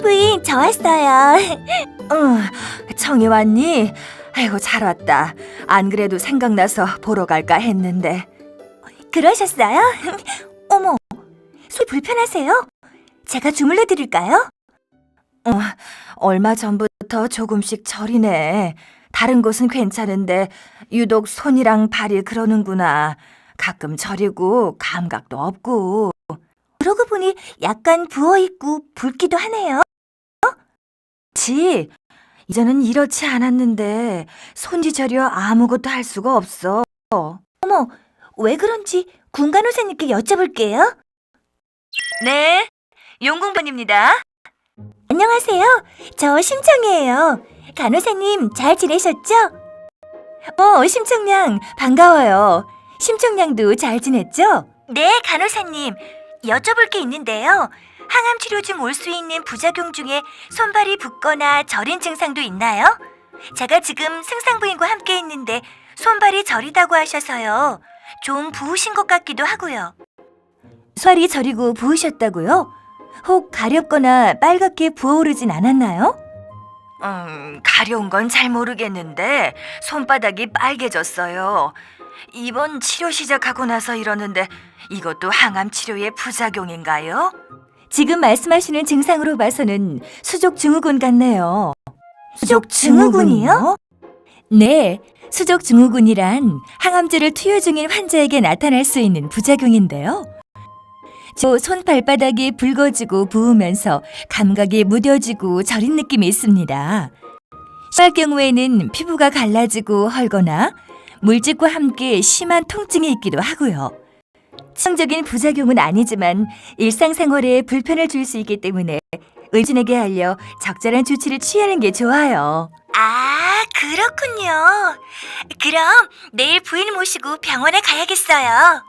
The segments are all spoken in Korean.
부인, 저 왔어요. 청이 왔니? 아이고, 잘 왔다. 안 그래도 생각나서 보러 갈까 했는데. 그러셨어요? 어머, 속 불편하세요? 제가 주물러 드릴까요? 얼마 전부터 조금씩 저리네. 다른 곳은 괜찮은데 유독 손이랑 발이 그러는구나. 가끔 저리고 감각도 없고. 그러고 보니 약간 부어있고 붉기도 하네요. 그치? 이전엔 이렇지 않았는데 손이 저려 아무것도 할 수가 없어. 어머, 왜 그런지 군 간호사님께 여쭤볼게요. 네, 용궁번입니다. 안녕하세요. 저 심청이에요. 간호사님 잘 지내셨죠? 심청양 반가워요. 심청양도 잘 지냈죠? 네, 간호사님. 여쭤볼 게 있는데요. 항암 치료 중 올 수 있는 부작용 중에 손발이 붓거나 저린 증상도 있나요? 제가 지금 승상부인과 함께 있는데 손발이 저리다고 하셔서요. 좀 부으신 것 같기도 하고요. 손발이 저리고 부으셨다고요? 혹 가렵거나 빨갛게 부어오르진 않았나요? 가려운 건 잘 모르겠는데 손바닥이 빨개졌어요. 이번 치료 시작하고 나서 이러는데 이것도 항암 치료의 부작용인가요? 지금 말씀하시는 증상으로 봐서는 수족 증후군 같네요. 수족 증후군이요? 네, 수족 증후군이란 항암제를 투여 중인 환자에게 나타날 수 있는 부작용인데요. 손 발바닥이 붉어지고 부으면서 감각이 무뎌지고 저린 느낌이 있습니다. 심할 경우에는 피부가 갈라지고 헐거나 물집과 함께 심한 통증이 있기도 하고요. 치명적인 부작용은 아니지만 일상생활에 불편을 줄 수 있기 때문에 의진에게 알려 적절한 조치를 취하는 게 좋아요. 아, 그렇군요. 그럼 내일 부인 모시고 병원에 가야겠어요.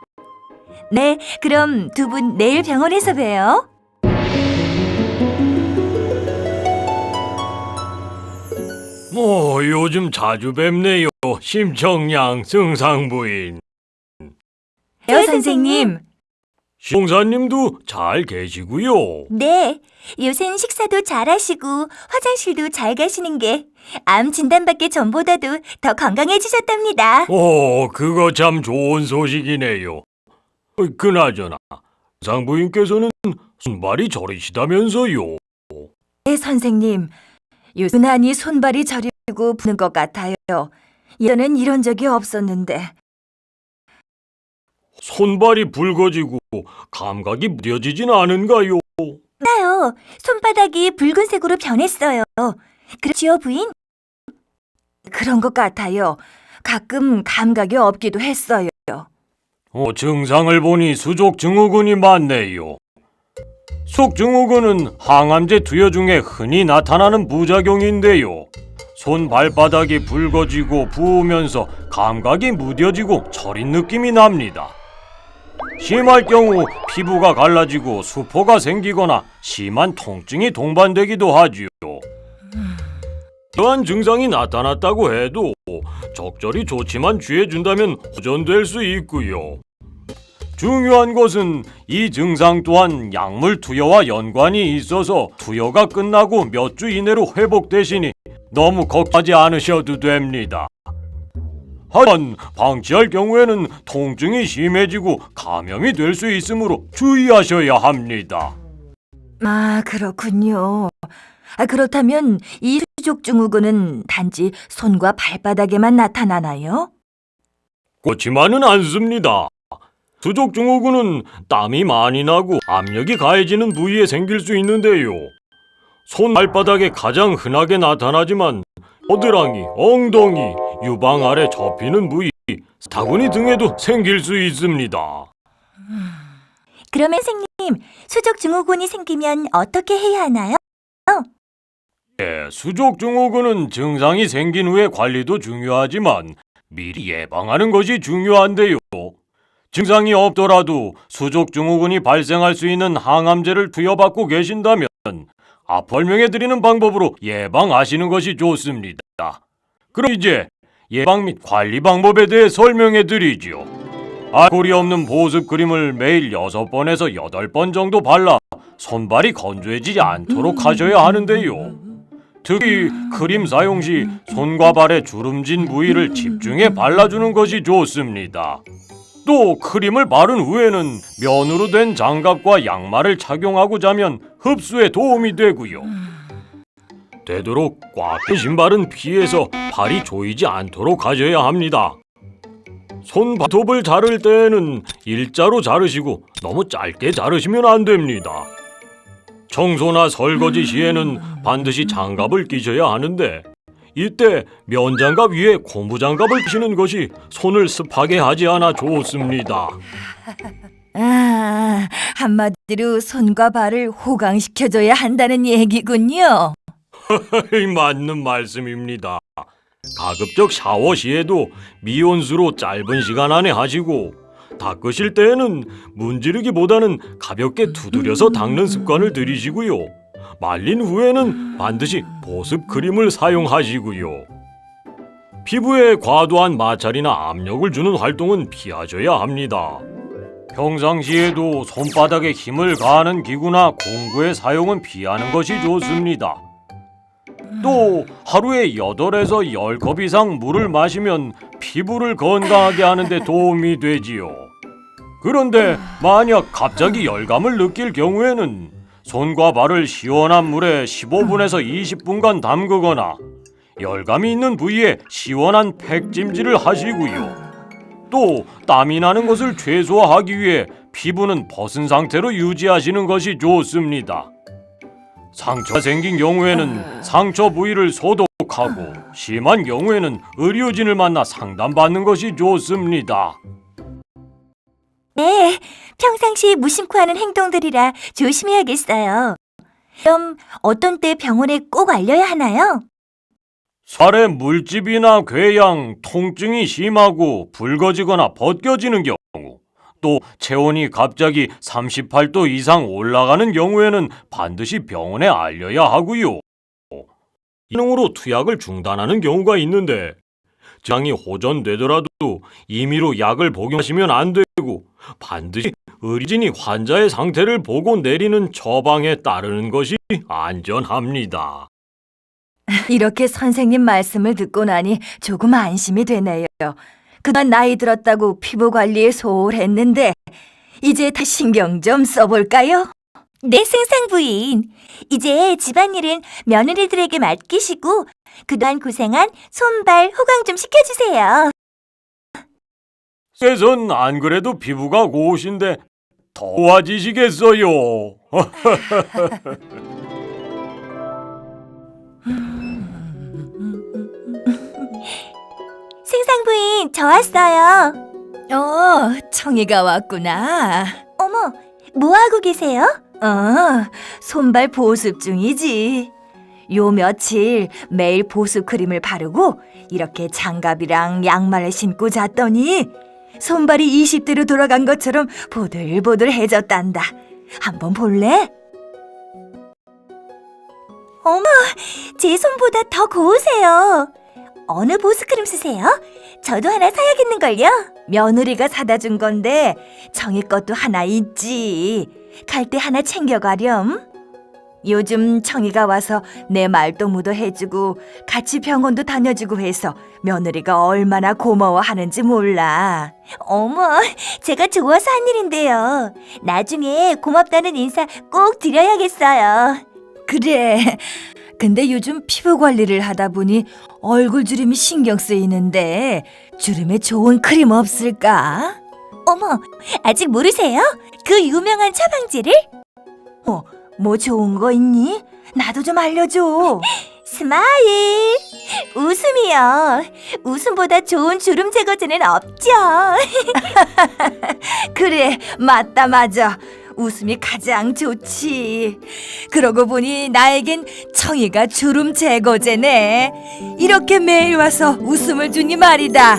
네, 그럼 두 분 내일 병원에서 봬요. 요즘 자주 뵙네요. 심청양 승상부인. 네, 선생님. 용사님도 잘 계시고요. 네, 요샌 식사도 잘하시고 화장실도 잘 가시는 게 암 진단받기 전보다도 더 건강해지셨답니다. 그거 참 좋은 소식이네요. 그나저나 승상부인께서는 손발이 저리시다면서요. 네, 선생님. 유난히 손발이 저리고 부는 것 같아요. 예전엔 이런 적이 없었는데. 손발이 붉어지고 감각이 무뎌지진 않은가요? 맞아요. 손바닥이 붉은색으로 변했어요. 그렇지요, 부인? 그런 것 같아요. 가끔 감각이 없기도 했어요. 증상을 보니 수족 증후군이 맞네요. 수족 증후군은 항암제 투여 중에 흔히 나타나는 부작용인데요. 손 발바닥이 붉어지고 부으면서 감각이 무뎌지고 저린 느낌이 납니다. 심할 경우 피부가 갈라지고 수포가 생기거나 심한 통증이 동반되기도 하지요. 이러한 증상이 나타났다고 해도 적절히 조치만 취해준다면 호전될 수 있고요. 중요한 것은 이 증상 또한 약물 투여와 연관이 있어서 투여가 끝나고 몇 주 이내로 회복되시니 너무 걱정하지 않으셔도 됩니다. 하지만 방치할 경우에는 통증이 심해지고 감염이 될 수 있으므로 주의하셔야 합니다. 아, 그렇군요. 그렇다면 이 수족 증후군은 단지 손과 발바닥에만 나타나나요? 그렇지만은 않습니다. 수족 증후군은 땀이 많이 나고 압력이 가해지는 부위에 생길 수 있는데요. 손 발바닥에 가장 흔하게 나타나지만 겨드랑이, 엉덩이, 유방 아래 접히는 부위, 타구니 등에도 생길 수 있습니다. 그러면 선생님, 수족 증후군이 생기면 어떻게 해야 하나요? 수족 증후군은 증상이 생긴 후에 관리도 중요하지만 미리 예방하는 것이 중요한데요. 증상이 없더라도 수족 증후군이 발생할 수 있는 항암제를 투여받고 계신다면 앞 설명해드리는 방법으로 예방하시는 것이 좋습니다. 그럼 이제 예방 및 관리 방법에 대해 설명해드리죠. 알코올이 없는 보습 크림을 매일 6번에서 8번 정도 발라 손발이 건조해지지 않도록 하셔야 하는데요. 특히 크림 사용 시 손과 발의 주름진 부위를 집중해 발라주는 것이 좋습니다. 또 크림을 바른 후에는 면으로 된 장갑과 양말을 착용하고 자면 흡수에 도움이 되고요. 되도록 꽉 낀 신발은 피해서 발이 조이지 않도록 하셔야 합니다. 손발톱을 자를 때에는 일자로 자르시고 너무 짧게 자르시면 안 됩니다. 청소나 설거지 시에는 반드시 장갑을 끼셔야 하는데 이때 면장갑 위에 고무장갑을 끼시는 것이 손을 습하게 하지 않아 좋습니다. 아, 한마디로 손과 발을 호강시켜줘야 한다는 얘기군요. 맞는 말씀입니다. 가급적 샤워 시에도 미온수로 짧은 시간 안에 하시고 닦으실 때에는 문지르기보다는 가볍게 두드려서 닦는 습관을 들이시고요. 말린 후에는 반드시 보습 크림을 사용하시고요. 피부에 과도한 마찰이나 압력을 주는 활동은 피하셔야 합니다. 평상시에도 손바닥에 힘을 가하는 기구나 공구의 사용은 피하는 것이 좋습니다. 또 하루에 8에서 10컵 이상 물을 마시면 피부를 건강하게 하는 데 도움이 되지요. 그런데 만약 갑자기 열감을 느낄 경우에는 손과 발을 시원한 물에 15분에서 20분간 담그거나 열감이 있는 부위에 시원한 팩찜질을 하시고요. 또 땀이 나는 것을 최소화하기 위해 피부는 벗은 상태로 유지하시는 것이 좋습니다. 상처가 생긴 경우에는 상처 부위를 소독하고 심한 경우에는 의료진을 만나 상담받는 것이 좋습니다. 네, 평상시 무심코 하는 행동들이라 조심해야겠어요. 그럼 어떤 때 병원에 꼭 알려야 하나요? 살에 물집이나 궤양, 통증이 심하고 붉어지거나 벗겨지는 경우, 또 체온이 갑자기 38도 이상 올라가는 경우에는 반드시 병원에 알려야 하고요. 기능으로 투약을 중단하는 경우가 있는데 증상이 호전되더라도 임의로 약을 복용하시면 안 되고 반드시 의료진이 환자의 상태를 보고 내리는 처방에 따르는 것이 안전합니다. 이렇게 선생님 말씀을 듣고 나니 조금 안심이 되네요. 그동안 나이 들었다고 피부 관리에 소홀했는데 이제 다 신경 좀 써볼까요? 네, 승상 부인. 이제 집안일은 며느리들에게 맡기시고 그동안 고생한 손발 호강 좀 시켜주세요. 께선 안 그래도 피부가 고우신데 더 좋아지시겠어요. 승상 부인, 저 왔어요. 청이가 왔구나. 어머, 뭐 하고 계세요? 손발 보습 중이지. 요 며칠 매일 보습 크림을 바르고 이렇게 장갑이랑 양말을 신고 잤더니 손발이 20대로 돌아간 것처럼 보들보들해졌단다. 한번 볼래? 어머, 제 손보다 더 고우세요. 어느 보습크림 쓰세요? 저도 하나 사야겠는걸요? 며느리가 사다 준 건데 청이 것도 하나 있지. 갈 때 하나 챙겨가렴. 요즘 청이가 와서 내 말동무도 해주고 같이 병원도 다녀주고 해서 며느리가 얼마나 고마워하는지 몰라. 어머, 제가 좋아서 한 일인데요. 나중에 고맙다는 인사 꼭 드려야겠어요. 그래. 근데 요즘 피부 관리를 하다 보니 얼굴 주름이 신경 쓰이는데 주름에 좋은 크림 없을까? 어머, 아직 모르세요? 그 유명한 처방제를? 뭐 좋은 거 있니? 나도 좀 알려줘. 스마일! 웃음이요. 웃음보다 좋은 주름 제거제는 없죠. 그래, 맞아. 웃음이 가장 좋지. 그러고 보니 나에겐 청이가 주름 제거제네. 이렇게 매일 와서 웃음을 주니 말이다.